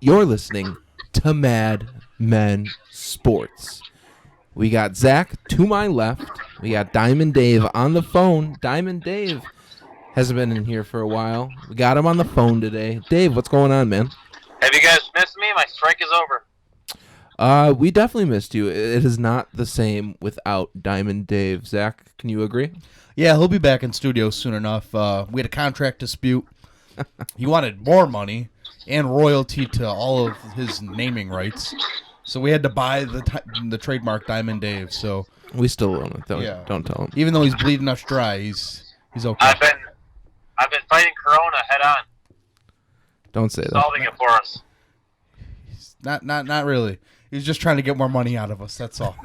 You're listening to Mad Men Sports. We got Zach to my left. We got Diamond Dave on the phone. Diamond Dave hasn't been in here for a while. We got him on the phone today. Dave, what's going on, man? Have you guys missed me? My strike is over. We definitely missed you. It is not the same without Diamond Dave. Zach, can you agree? Yeah, he'll be back in studio soon enough. We had a contract dispute. He wanted more money and royalty to all of his naming rights. So we had to buy the trademark Diamond Dave. So we still own it. Don't tell him. Even though he's bleeding us dry, he's okay. I've been fighting Corona head on. Don't say that. Solving it for us. Not really. He's just trying to get more money out of us. That's all.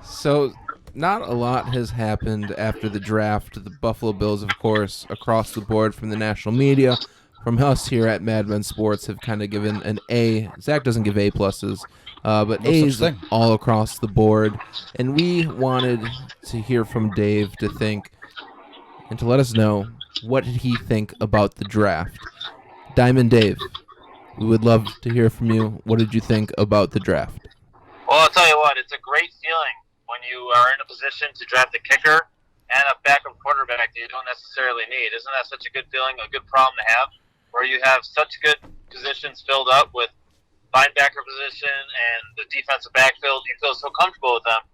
So, not a lot has happened after the draft. The Buffalo Bills, of course, across the board from the national media, from us here at Mad Men Sports, have kind of given an A. Zach doesn't give A pluses, but No A's such thing. all across the board. And we wanted to hear from Dave to think and to let us know what did he think about the draft. Diamond Dave, we would love to hear from you. What did you think about the draft? Well, I'll tell you what, it's a great feeling when you are in a position to draft a kicker and a backup quarterback that you don't necessarily need. Isn't that such a good feeling, a good problem to have, where you have such good positions filled up with linebacker position and the defensive backfield? You feel so comfortable with them,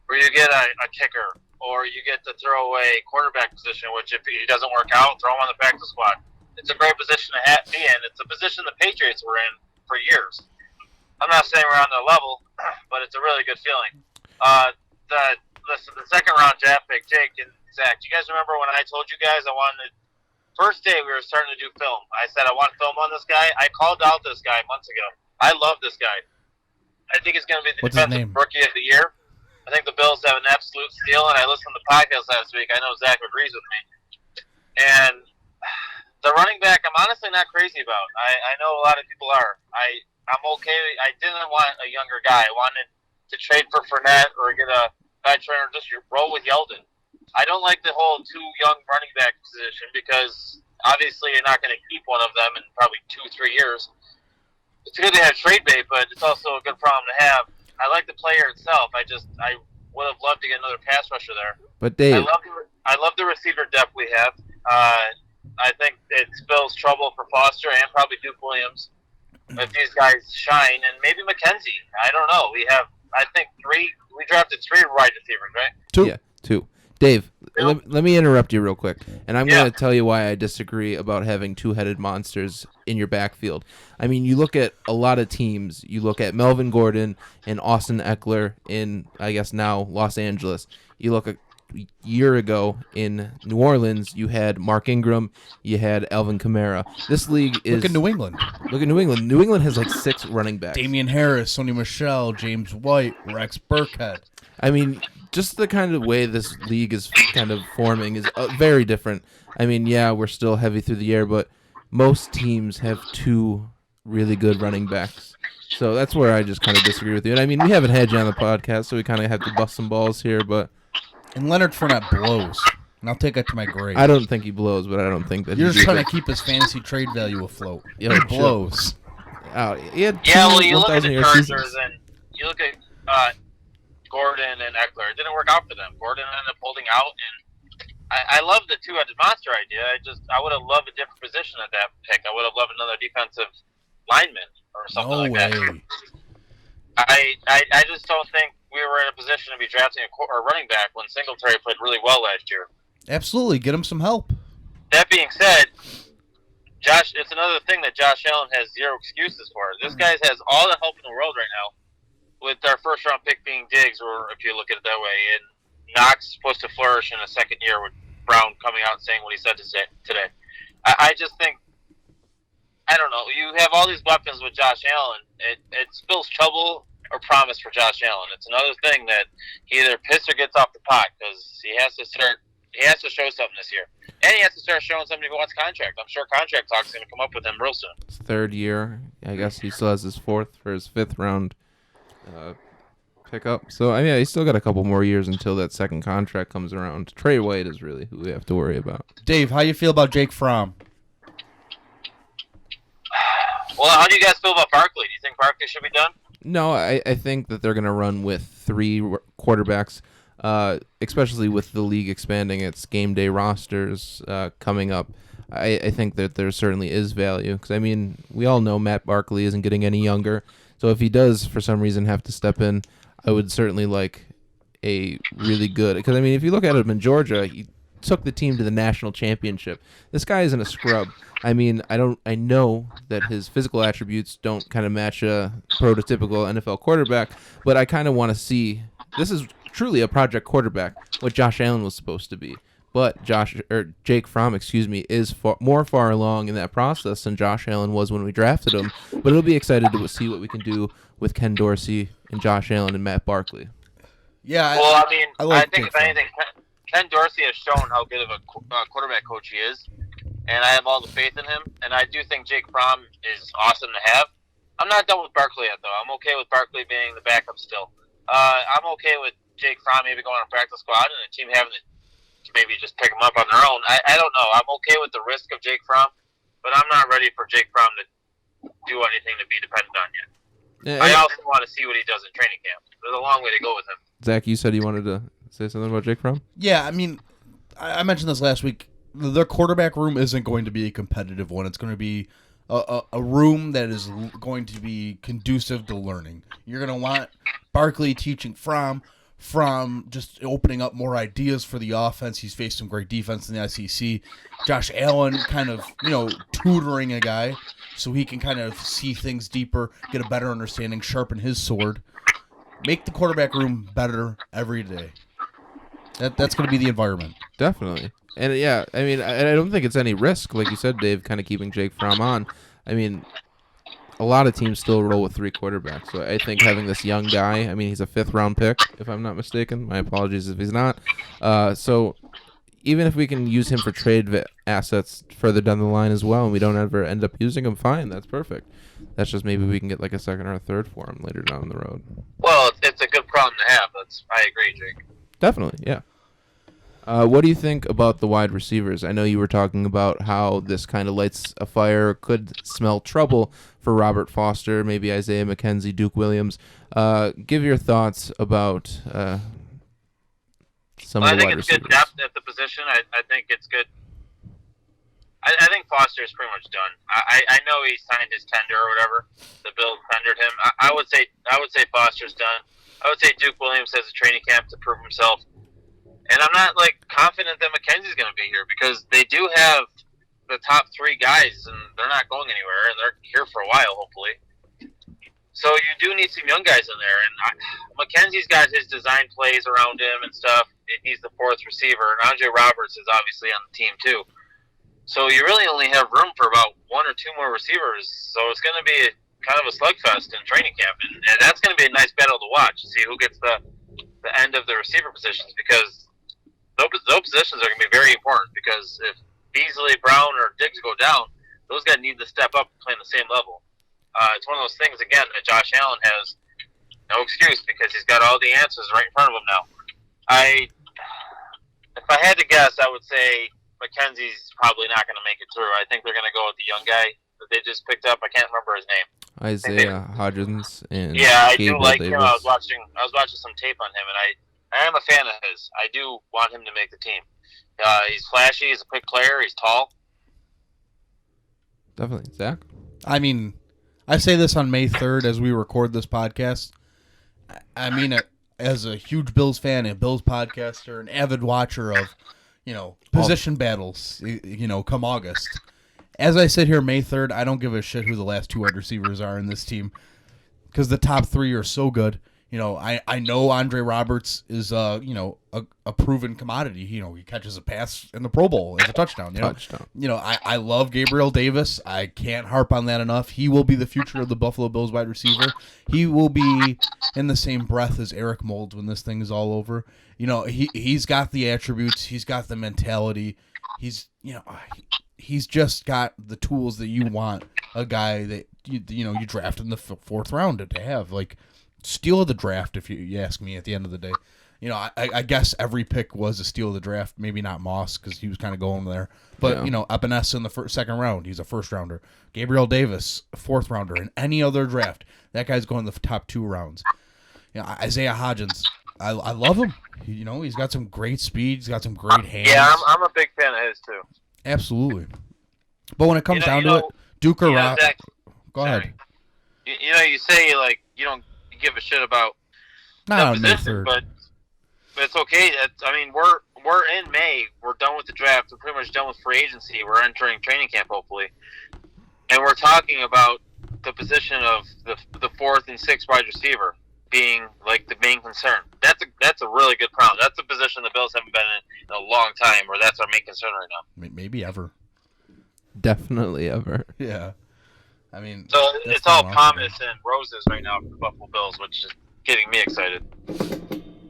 where you get a kicker or you get to throw away quarterback position, which if he doesn't work out, throw him on the practice squad. It's a great position to be in. It's a position the Patriots were in for years. I'm not saying we're on their level, but it's a really good feeling. The second round draft pick, Jake and Zach, do you guys remember when I told you guys I wanted, first day we were starting to do film, I said I want film on this guy. I called out this guy months ago. I love this guy. I think he's going to be the defensive rookie of the year. I think the Bills have an absolute steal, and I listened to the podcast last week. I know Zach agrees with me. And the running back, I'm honestly not crazy about. I know a lot of people are. I'm okay. I didn't want a younger guy. I wanted to trade for Fournette or get a guy trainer, just roll with Yeldon. I don't like the whole two young running back position because obviously you're not going to keep one of them in probably 2-3 years. It's good to have trade bait, but it's also a good problem to have. I like the player itself. I would have loved to get another pass rusher there. But Dave, I love the receiver depth we have. I think it spells trouble for Foster and probably Duke Williams if these guys shine, and maybe McKenzie. I don't know. We have, I think, we drafted 3 wide receivers, right? 2. Yeah, 2. Dave, let me interrupt you real quick, and I'm going to tell you why I disagree about having two-headed monsters in your backfield. I mean, you look at a lot of teams. You look at Melvin Gordon and Austin Eckler in, I guess now, Los Angeles. You look at a year ago in New Orleans, you had Mark Ingram, you had Alvin Kamara. This league is... Look at New England. Look at New England. New England has like 6 running backs. Damian Harris, Sony Michel, James White, Rex Burkhead. I mean, just the kind of way this league is kind of forming is very different. I mean, yeah, we're still heavy through the air, but most teams have 2 really good running backs. So that's where I just kind of disagree with you. And I mean, we haven't had you on the podcast, so we kind of have to bust some balls here, but... And Leonard Fournette blows. And I'll take that to my grave. I don't think he blows, but I don't think that You're just trying to keep his fantasy trade value afloat. Yeah, he blows. Well, you look at the Chargers and you look at Gordon and Eckler. It didn't work out for them. Gordon ended up holding out, and I love the two-headed monster idea. I would have loved a different position at that pick. I would have loved another defensive lineman or something that. I just don't think we were in a position to be drafting a running back when Singletary played really well last year. Absolutely. Get him some help. That being said, it's another thing that Josh Allen has 0 excuses for. This guy has all the help in the world right now, with our first-round pick being Diggs, or if you look at it that way. And Knox supposed to flourish in a second year with Brown coming out and saying what he said today. I just think, I don't know, you have all these weapons with Josh Allen. It spills trouble or promise for Josh Allen. It's another thing that he either pisses or gets off the pot because he has to show something this year. And he has to start showing something if he wants contract. I'm sure contract talk's going to come up with him real soon. His 3rd year. I guess he still has his 4th for his 5th round pickup. So, I mean, he's still got a couple more years until that second contract comes around. Trey White is really who we have to worry about. Dave, how you feel about Jake Fromm? Well, how do you guys feel about Barkley? Do you think Barkley should be done? No, I think that they're going to run with 3 quarterbacks, especially with the league expanding its game day rosters coming up. I think that there certainly is value because, I mean, we all know Matt Barkley isn't getting any younger. So if he does, for some reason, have to step in, I would certainly like a really good – because, I mean, if you look at him in Georgia, he took the team to the national championship. This guy isn't a scrub. I mean, I know that his physical attributes don't kind of match a prototypical NFL quarterback, but I kind of want to see this is truly a project quarterback, what Josh Allen was supposed to be. But Jake Fromm, is more far along in that process than Josh Allen was when we drafted him. But it'll be excited to see what we can do with Ken Dorsey and Josh Allen and Matt Barkley. Yeah. Well, I mean, like I think if anything, Ken Dorsey has shown how good of a quarterback coach he is, and I have all the faith in him. And I do think Jake Fromm is awesome to have. I'm not done with Barkley yet, though. I'm okay with Barkley being the backup still. I'm okay with Jake Fromm maybe going on practice squad and the team having to maybe just pick him up on their own. I don't know. I'm okay with the risk of Jake Fromm, but I'm not ready for Jake Fromm to do anything to be dependent on yet. I also want to see what he does in training camp. There's a long way to go with him. Zach, you said you wanted to say something about Jake Fromm? Yeah, I mean, I mentioned this last week. Their quarterback room isn't going to be a competitive one. It's going to be a room that is going to be conducive to learning. You're going to want Barkley teaching Fromm just opening up more ideas for the offense. He's faced some great defense in the SEC. Josh Allen kind of, tutoring a guy so he can kind of see things deeper, get a better understanding, sharpen his sword. Make the quarterback room better every day. That's going to be the environment. Definitely. And yeah, I mean, I don't think it's any risk, like you said, Dave, kind of keeping Jake Fromm on. I mean, a lot of teams still roll with 3 quarterbacks. So I think having this young guy, I mean, he's a 5th-round pick, if I'm not mistaken. My apologies if he's not. So even if we can use him for trade assets further down the line as well, and we don't ever end up using him, fine, that's perfect. That's just maybe we can get like a 2nd or a 3rd for him later down the road. Well, it's a good problem to have. I agree, Jake. Definitely, yeah. What do you think about the wide receivers? I know you were talking about how this kind of lights a fire, could smell trouble for Robert Foster, maybe Isaiah McKenzie, Duke Williams. Give your thoughts about some of the wide receivers. I think it's good depth at the position. I think it's good. I think Foster is pretty much done. I know he signed his tender or whatever. The Bills tendered him. I would say Foster's done. I would say Duke Williams has a training camp to prove himself. And I'm not confident that McKenzie's going to be here because they do have the top 3 guys and they're not going anywhere and they're here for a while, hopefully. So you do need some young guys in there. And McKenzie's got his design plays around him and stuff. He's the 4th receiver. And Andre Roberts is obviously on the team too. So you really only have room for about 1 or 2 more receivers. So it's going to be kind of a slugfest in training camp. And that's going to be a nice battle to watch to see who gets the end of the receiver positions because those positions are going to be very important because if Beasley, Brown, or Diggs go down, those guys need to step up and play on the same level. It's one of those things, again, that Josh Allen has no excuse because he's got all the answers right in front of him now. If I had to guess, I would say McKenzie's probably not going to make it through. I think they're going to go with the young guy that they just picked up. I can't remember his name. Isaiah Hodgins and I do Gabriel like Davis. him. I was watching some tape on him, and I am a fan of his. I do want him to make the team. He's flashy. He's a quick player. He's tall. Definitely. Zach? I mean, I say this on May 3rd as we record this podcast. I mean it as a huge Bills fan and Bills podcaster, an avid watcher of, position battles, come August. As I sit here May 3rd, I don't give a shit who the last 2 wide receivers are in this team because the top 3 are so good. I know Andre Roberts is a proven commodity. He catches a pass in the Pro Bowl as a touchdown. I love Gabriel Davis. I can't harp on that enough. He will be the future of the Buffalo Bills wide receiver. He will be in the same breath as Eric Moulds when this thing is all over. He's got the attributes. He's got the mentality. He's just got the tools that you want a guy that you draft in the 4th round to have. Steal the draft, if you ask me, at the end of the day. I guess every pick was a steal of the draft. Maybe not Moss because he was kind of going there. But, Epinesa in the second round, he's a first-rounder. Gabriel Davis, a fourth-rounder. In any other draft, that guy's going the top 2 rounds. Isaiah Hodgins, I love him. He's got some great speed. He's got some great hands. Yeah, I'm a big fan of his, too. Absolutely. But when it comes down to it, Duke or Rock... Zach, go ahead. You say, you don't give a shit about Not the position, but it's okay. We're in May. We're done with the draft. We're pretty much done with free agency. We're entering training camp, hopefully. And we're talking about the position of the 4th and 6th wide receiver being, the main concern. That's a really good problem. That's a position the Bills haven't been in a long time, where that's our main concern right now. Maybe ever. Definitely ever. Yeah. So it's all promise and roses right now for the Buffalo Bills, which is getting me excited.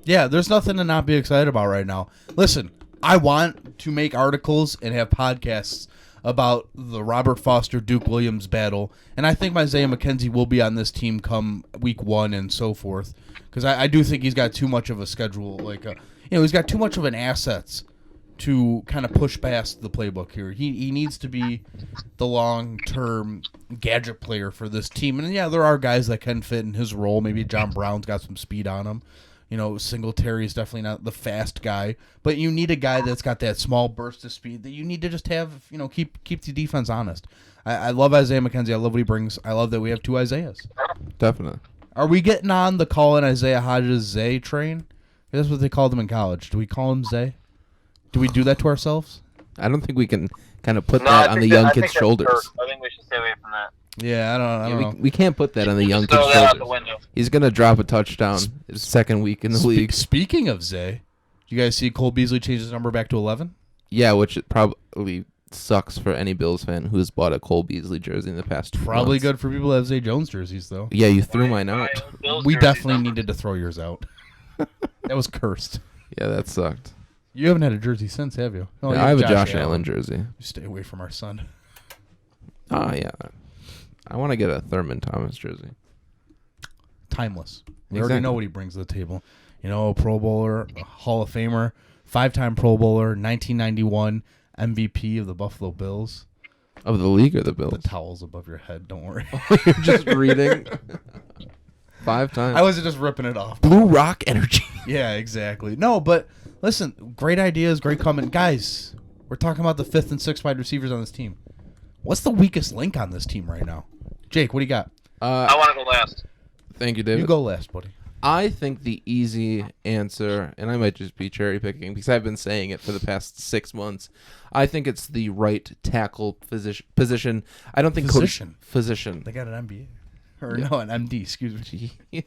Yeah, there's nothing to not be excited about right now. Listen, I want to make articles and have podcasts about the Robert Foster Duke Williams battle, and I think Isaiah McKenzie will be on this team come week 1 and so forth, because I do think he's got too much of a schedule, he's got too much of an assets to kind of push past the playbook here. He needs to be the long-term gadget player for this team. And, yeah, there are guys that can fit in his role. Maybe John Brown's got some speed on him. Singletary is definitely not the fast guy. But you need a guy that's got that small burst of speed that you need to just have, keep the defense honest. I love Isaiah McKenzie. I love what he brings. I love that we have 2 Isaiahs. Definitely. Are we getting on the calling Isaiah Hodges Zay train? That's what they called him in college. Do we call him Zay? Do we do that to ourselves? I don't think we can kind of put that on the young kid's shoulders. I think we should stay away from that. Yeah, I don't know. We can't put that on the young kid's throw that out the shoulders. window. He's going to drop a touchdown his second week in the league. Speaking of Zay, you guys see Cole Beasley change his number back to 11? Yeah, which it probably sucks for any Bills fan who has bought a Cole Beasley jersey in the past 2 Probably months. good for people that have Zay Jones jerseys, though. Yeah, you threw mine out. We definitely needed to throw yours out. That was cursed. Yeah, that sucked. You haven't had a jersey since, have you? Oh, Yeah, I have a Josh Allen jersey. You stay away from our son. Oh, yeah. I want to get a Thurman Thomas jersey. Timeless. We already know what he brings to the table. A Pro Bowler, a Hall of Famer, 5-time Pro Bowler, 1991 MVP of the Buffalo Bills. Of the league or the Bills? The towel's above your head, don't worry. You're just reading. 5 times. I wasn't just ripping it off. Blue Rock Energy. Yeah, exactly. No, but listen, great ideas, great comment. Guys, we're talking about the 5th and 6th wide receivers on this team. What's the weakest link on this team right now? Jake, what do you got? I want to go last. Thank you, David. You go last, buddy. I think the easy answer, and I might just be cherry picking because I've been saying it for the past 6 months. I think it's the right tackle position. I don't think physician. They got an MBA. Or no, an MD, excuse me. Yeah.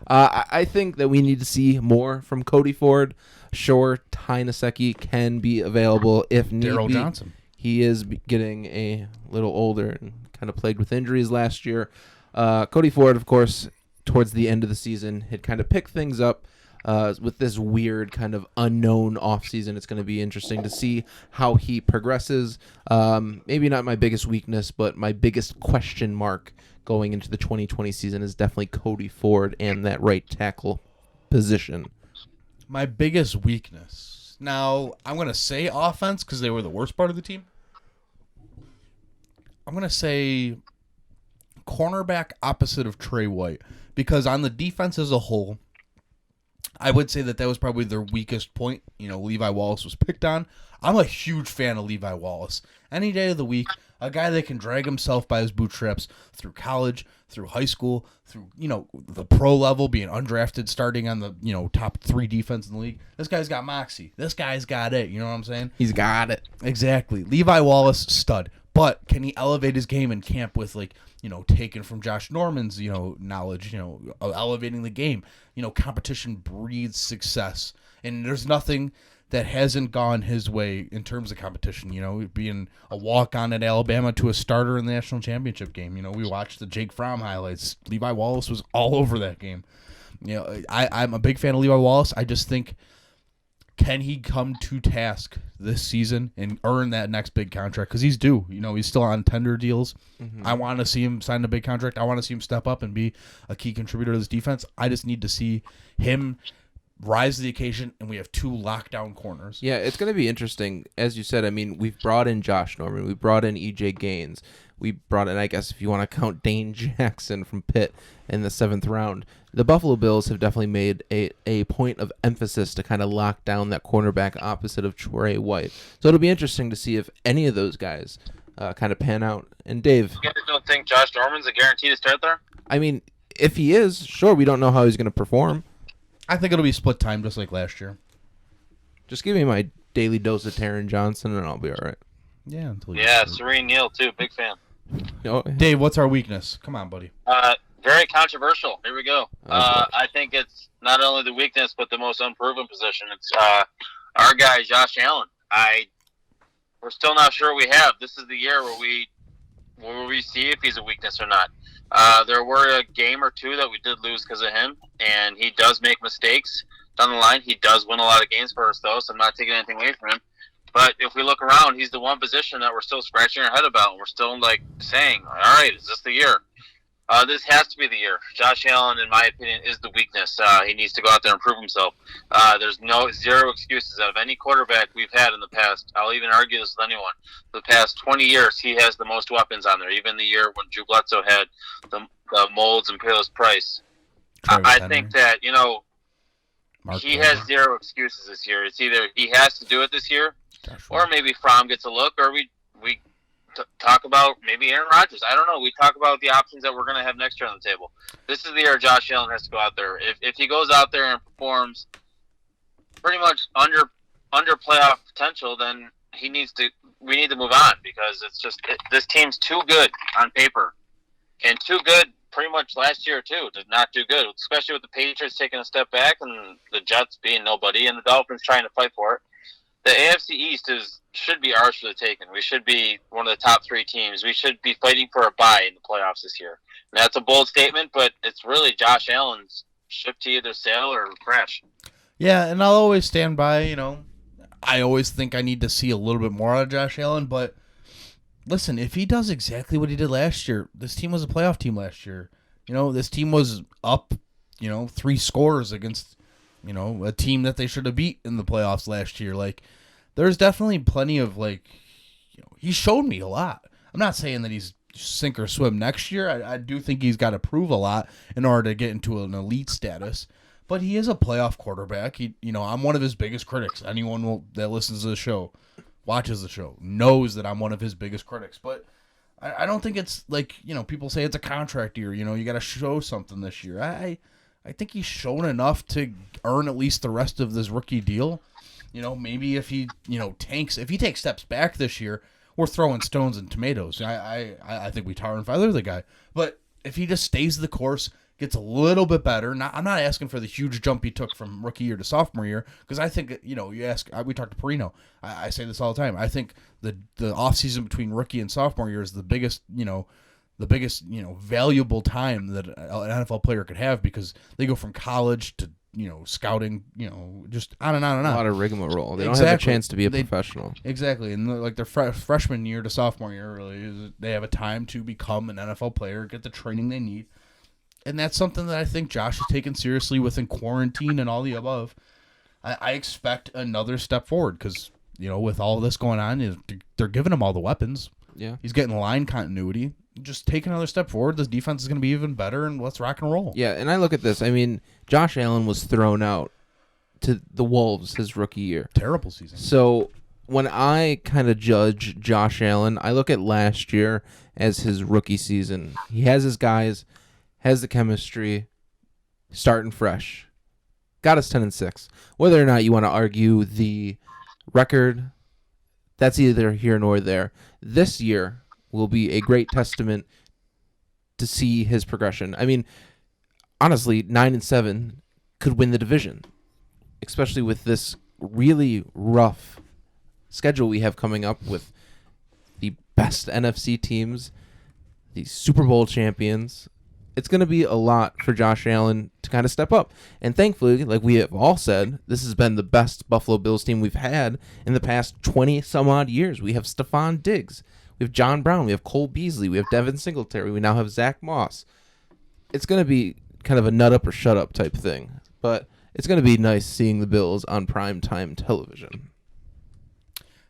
I think that we need to see more from Cody Ford. Sure, Ty Nsekhe can be available if need Darryl be. Johnson. He is getting a little older and kind of plagued with injuries last year. Cody Ford, of course, towards the end of the season, had kind of picked things up with this weird kind of unknown offseason. It's going to be interesting to see how he progresses. Maybe not my biggest weakness, but my biggest question mark going into the 2020 season is definitely Cody Ford and that right tackle position. My biggest weakness. Now, I'm going to say offense because they were the worst part of the team. I'm going to say cornerback opposite of Trey White, because on the defense as a whole, I would say that was probably their weakest point. Levi Wallace was picked on. I'm a huge fan of Levi Wallace. Any day of the week, a guy that can drag himself by his bootstraps through college, through high school, through, the pro level, being undrafted, starting on the, top 3 defense in the league. This guy's got moxie. This guy's got it. You know what I'm saying? He's got it. Exactly. Levi Wallace, stud. But can he elevate his game in camp with, taken from Josh Norman's, knowledge, elevating the game? Competition breeds success. And there's nothing that hasn't gone his way in terms of competition, being a walk-on at Alabama to a starter in the national championship game. We watched the Jake Fromm highlights. Levi Wallace was all over that game. I'm a big fan of Levi Wallace. I just think, can he come to task this season and earn that next big contract? Because he's due. He's still on tender deals. Mm-hmm. I want to see him sign a big contract. I want to see him step up and be a key contributor to this defense. I just need to see him rise to the occasion, and we have 2 lockdown corners. Yeah, it's going to be interesting. As you said, I mean, we've brought in Josh Norman. We brought in E.J. Gaines. We brought in, I guess, if you want to count Dane Jackson from Pitt in the 7th round. The Buffalo Bills have definitely made a point of emphasis to kind of lock down that cornerback opposite of Trey White. So it'll be interesting to see if any of those guys kind of pan out. And Dave, You guys don't think Josh Norman's a guarantee to start there? I mean, if he is, sure, we don't know how he's going to perform. I think it'll be split time just like last year. Just give me my daily dose of Taron Johnson, and I'll be all right. Yeah. Yeah, Serene Neal, too. Big fan. Oh, Dave, what's our weakness? Come on, buddy. Very controversial. Here we go. boy. I think it's not only the weakness, but the most unproven position. It's our guy, Josh Allen. We're still not sure what we have. This is the year where we see if he's a weakness or not. There were a game or 2 that we did lose because of him, and he does make mistakes down the line. He does win a lot of games for us, though, so I'm not taking anything away from him. But if we look around, he's the one position that we're still scratching our head about, and we're still saying, all right, is this the year? This has to be the year. Josh Allen, in my opinion, is the weakness. He needs to go out there and prove himself. There's zero excuses out of any quarterback we've had in the past. I'll even argue this with anyone. The past 20 years, he has the most weapons on there. Even the year when Drew Bledsoe had the Molds and Payless Price. I think that, he has zero excuses this year. It's either he has to do it this year, or maybe Fromm gets a look, or we talk about maybe Aaron Rodgers. I don't know. We talk about the options that we're going to have next year on the table. This is the year Josh Allen has to go out there. If he goes out there and performs pretty much under playoff potential, then we need to move on, because it's just this team's too good on paper, and too good pretty much last year too to not do good, especially with the Patriots taking a step back and the Jets being nobody and the Dolphins trying to fight for it. The AFC East should be ours for the taking. We should be one of the top 3 teams. We should be fighting for a bye in the playoffs this year. And that's a bold statement, but it's really Josh Allen's ship to either sail or crash. Yeah, and I'll always stand by, I always think I need to see a little bit more out of Josh Allen, but listen, if he does exactly what he did last year, this team was a playoff team last year. This team was up, 3 scores against a team that they should have beat in the playoffs last year. There's definitely plenty of, he showed me a lot. I'm not saying that he's sink or swim next year. I do think he's got to prove a lot in order to get into an elite status. But he is a playoff quarterback. I'm one of his biggest critics. Anyone that listens to the show, watches the show, knows that I'm one of his biggest critics. But I don't think it's people say it's a contract year. You got to show something this year. I think he's shown enough to earn at least the rest of this rookie deal. Maybe if he, if he takes steps back this year, we're throwing stones and tomatoes. I think we tar and feather the guy. But if he just stays the course, gets a little bit better, I'm not asking for the huge jump he took from rookie year to sophomore year, because I think, we talked to Perino. I say this all the time. I think the offseason between rookie and sophomore year is the biggest, valuable time that an NFL player could have, because they go from college to, scouting, just on and on and on. A lot of rigmarole. They don't have a chance to be a professional. Exactly. And their freshman year to sophomore year, really, they have a time to become an NFL player, get the training they need. And that's something that I think Josh has taken seriously within quarantine and all the above. I expect another step forward, because, with all this going on, they're giving him all the weapons. Yeah. He's getting line continuity. Just take another step forward. This defense is going to be even better, and let's rock and roll. Yeah, and I look at this. I mean, Josh Allen was thrown out to the Wolves his rookie year. Terrible season. So when I kind of judge Josh Allen, I look at last year as his rookie season. He has his guys, has the chemistry, starting fresh. Got us 10-6. Whether or not you want to argue the record, that's either here nor there. This year will be a great testament to see his progression. I mean, honestly, 9-7 could win the division, especially with this really rough schedule we have coming up with the best NFC teams, the Super Bowl champions. It's going to be a lot for Josh Allen to kind of step up. And thankfully, like we have all said, this has been the best Buffalo Bills team we've had in the past 20-some-odd years. We have Stephon Diggs. We have John Brown. We have Cole Beasley. We have Devin Singletary. We now have Zach Moss. It's going to be kind of a nut up or shut up type thing. But it's going to be nice seeing the Bills on primetime television.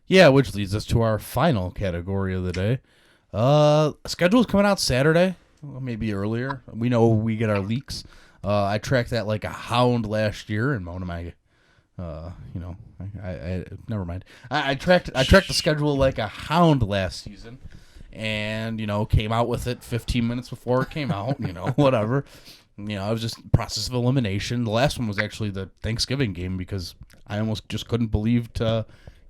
Yeah, which leads us to our final category of the day. Schedule's coming out Saturday, well, maybe earlier. We know we get our leaks. I tracked that like a hound last year, and one of my, I never mind. I tracked the schedule like a hound last season, and came out with it 15 minutes before it came out. Whatever. It was just process of elimination. The last one was actually the Thanksgiving game because I almost just couldn't believe to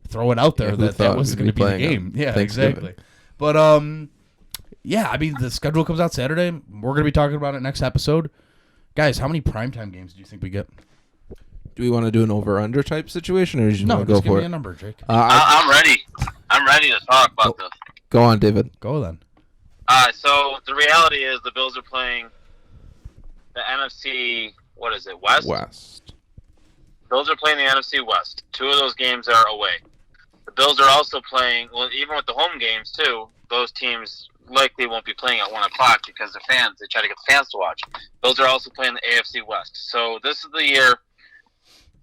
throw it out there that was going to be the game. Yeah, exactly. But the schedule comes out Saturday. We're going to be talking about it next episode. Guys, how many primetime games do you think we get? Do we want to do an over/under type situation, or do you want to go just give for me it? A number, Jake. I'm ready. I'm ready to talk about this. Go on, David. Go then. So the reality is the Bills are playing the NFC. What is it? West. Bills are playing the NFC West. 2 of those games are away. The Bills are also playing, well, even with the home games, too, those teams likely won't be playing at 1 o'clock because they're fans. They try to get the fans to watch. Bills are also playing the AFC West. So this is the year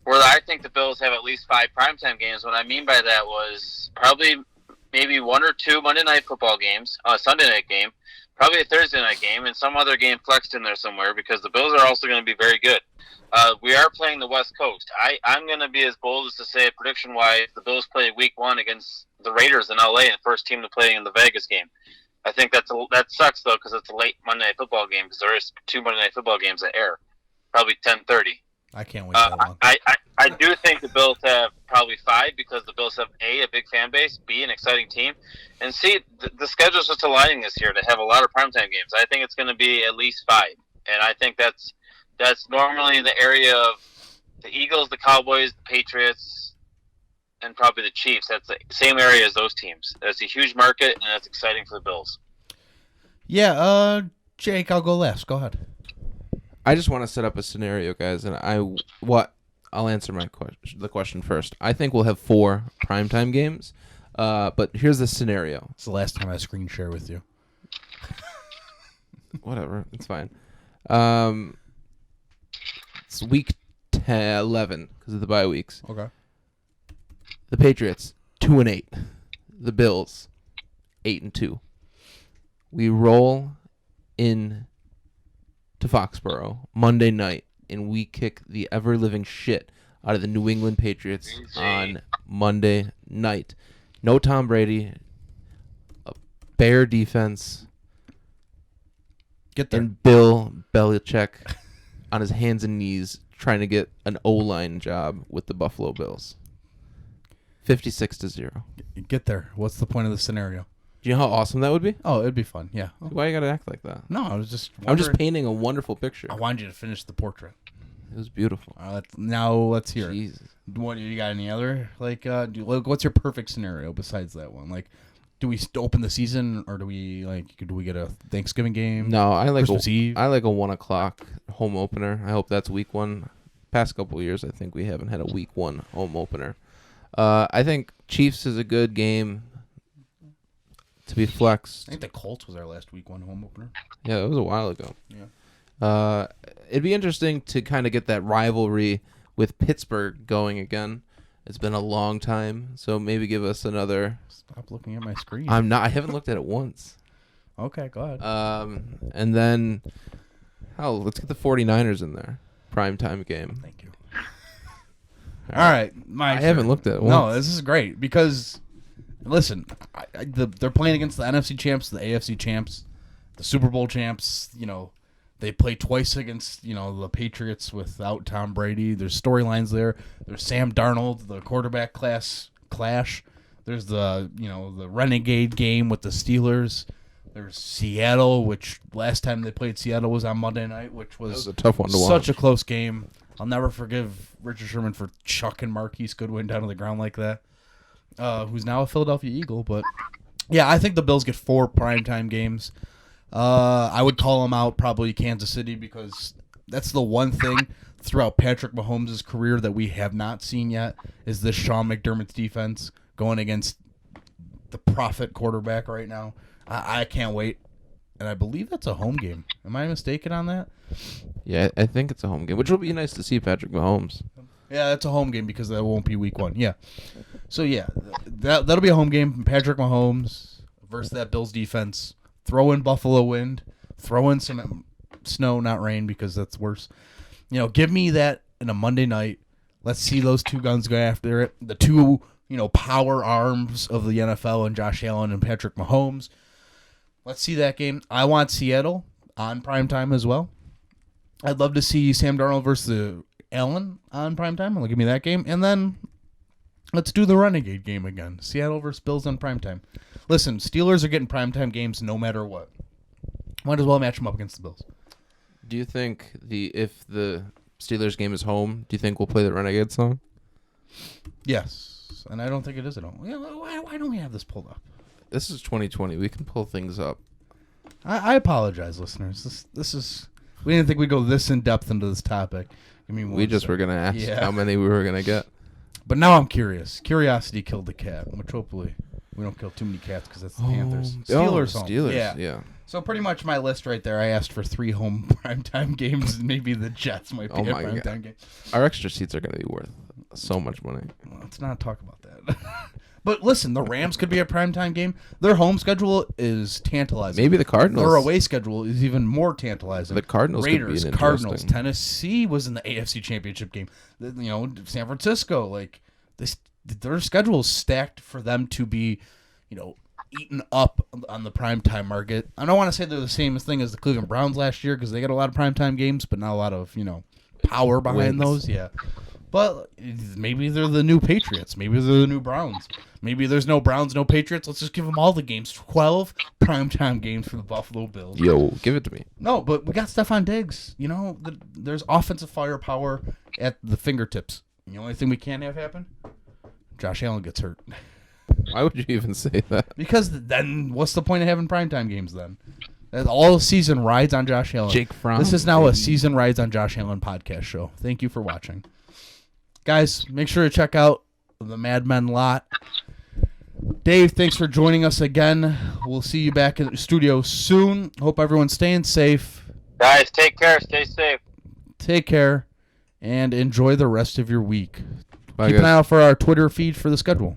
where I think the Bills have at least 5 primetime games. What I mean by that was probably maybe 1 or 2 Monday night football games, a Sunday night game, probably a Thursday night game, and some other game flexed in there somewhere because the Bills are also going to be very good. We are playing the West Coast. I'm going to be as bold as to say, prediction-wise, the Bills play Week 1 against the Raiders in L.A., and first team to play in the Vegas game. I think that sucks, though, because it's a late Monday Night Football game, because there is 2 Monday Night Football games that air, probably 10:30. I can't wait that long. I do think the Bills have probably 5 because the Bills have, A, a big fan base, B, an exciting team, and C, the schedule's just aligning this year to have a lot of primetime games. I think it's going to be at least 5, and I think that's normally the area of the Eagles, the Cowboys, the Patriots, and probably the Chiefs. That's the same area as those teams. That's a huge market, and that's exciting for the Bills. Yeah, Jake, I'll go last. Go ahead. I just want to set up a scenario, guys, and I'll answer the question first. I think we'll have 4 primetime games, but here's the scenario. It's the last time I screen share with you. Whatever, it's fine. It's week 11 because of the bye weeks. Okay. The Patriots 2-8. The Bills 8-2. We roll in to Foxborough Monday night, and we kick the ever-living shit out of the New England Patriots on Monday night. No Tom Brady, a Bear defense, Get there. and Bill Belichick on his hands and knees trying to get an O-line job with the Buffalo Bills. 56-0. Get there. What's the point of the scenario? Do you know how awesome that would be? Oh, it'd be fun. Yeah. Why you gotta act like that? No, I was just. I'm just painting a wonderful picture. I wanted you to finish the portrait. It was beautiful. Now let's hear it. Jesus. What you got? Any other what's your perfect scenario besides that one? Like, do we open the season or do we get a Thanksgiving game? No, I like Christmas Eve? I like a 1 o'clock home opener. I hope that's week 1. Past couple of years, I think we haven't had a week 1 home opener. I think Chiefs is a good game to be flexed. I think the Colts was our last week 1 home opener. Yeah, it was a while ago. Yeah. It'd be interesting to kind of get that rivalry with Pittsburgh going again. It's been a long time, so maybe give us another. Stop looking at my screen. I haven't looked at it once. Okay, go ahead. And then, let's get the 49ers in there. Primetime game. Thank you. All right, I haven't looked at it once. No, this is great because, listen, they're playing against the NFC champs, the AFC champs, the Super Bowl champs. They play twice against the Patriots without Tom Brady. There's storylines there. There's Sam Darnold, the quarterback clash. There's the Renegade game with the Steelers. There's Seattle, which last time they played Seattle was on Monday night, which was a tough one to watch. Such a close game. I'll never forgive Richard Sherman for chucking Marquise Goodwin down to the ground like that, who's now a Philadelphia Eagle. But, yeah, I think the Bills get 4 primetime games. I would call them out probably Kansas City because that's the one thing throughout Patrick Mahomes' career that we have not seen yet is this Sean McDermott's defense going against the prophet quarterback right now. I can't wait. and I believe that's a home game. Am I mistaken on that? Yeah, I think it's a home game, which will be nice to see Patrick Mahomes. Yeah, that's a home game because that won't be week 1. Yeah. So, yeah, that'll be a home game. Patrick Mahomes versus that Bills defense. Throw in Buffalo wind. Throw in some snow, not rain, because that's worse. Give me that in a Monday night. Let's see those two guns go after it. The two, power arms of the NFL and Josh Allen and Patrick Mahomes. Let's see that game. I want Seattle on primetime as well. I'd love to see Sam Darnold versus Allen on primetime. Give me that game. And then let's do the Renegade game again. Seattle versus Bills on primetime. Listen, Steelers are getting primetime games no matter what. Might as well match them up against the Bills. Do you think if the Steelers game is home, do you think we'll play the Renegade song? Yes. And I don't think it is at home. Why don't we have this pulled up? This is 2020. We can pull things up. I apologize, listeners. This is... We didn't think we'd go this in depth into this topic. We just were going to ask how many we were going to get. But now I'm curious. Curiosity killed the cat, which hopefully we don't kill too many cats because that's the Panthers. Steelers home. Steelers, yeah. So pretty much my list right there, I asked for 3 home primetime games, and maybe the Jets might be a primetime game. Our extra seats are going to be worth so much money. Let's not talk about that. But listen, the Rams could be a primetime game. Their home schedule is tantalizing. Maybe the Cardinals. Their away schedule is even more tantalizing. The Cardinals Raiders, could be Cardinals, Tennessee was in the AFC Championship game. San Francisco, their schedule is stacked for them to be, eaten up on the primetime market. I don't want to say they're the same thing as the Cleveland Browns last year because they got a lot of primetime games, but not a lot of, power behind those. Yeah. But maybe they're the new Patriots. Maybe they're the new Browns. Maybe there's no Browns, no Patriots. Let's just give them all the games. 12 primetime games for the Buffalo Bills. Yo, give it to me. No, but we got Stephon Diggs. There's offensive firepower at the fingertips. The only thing we can't have happen, Josh Allen gets hurt. Why would you even say that? Because then what's the point of having primetime games then? All season rides on Josh Allen. Jake Fromm. This is now a season rides on Josh Allen podcast show. Thank you for watching. Guys, make sure to check out the Mad Men lot. Dave, thanks for joining us again. We'll see you back in the studio soon. Hope everyone's staying safe. Guys, take care. Stay safe. Take care and enjoy the rest of your week. Bye, Keep guys. an eye out for our Twitter feed for the schedule.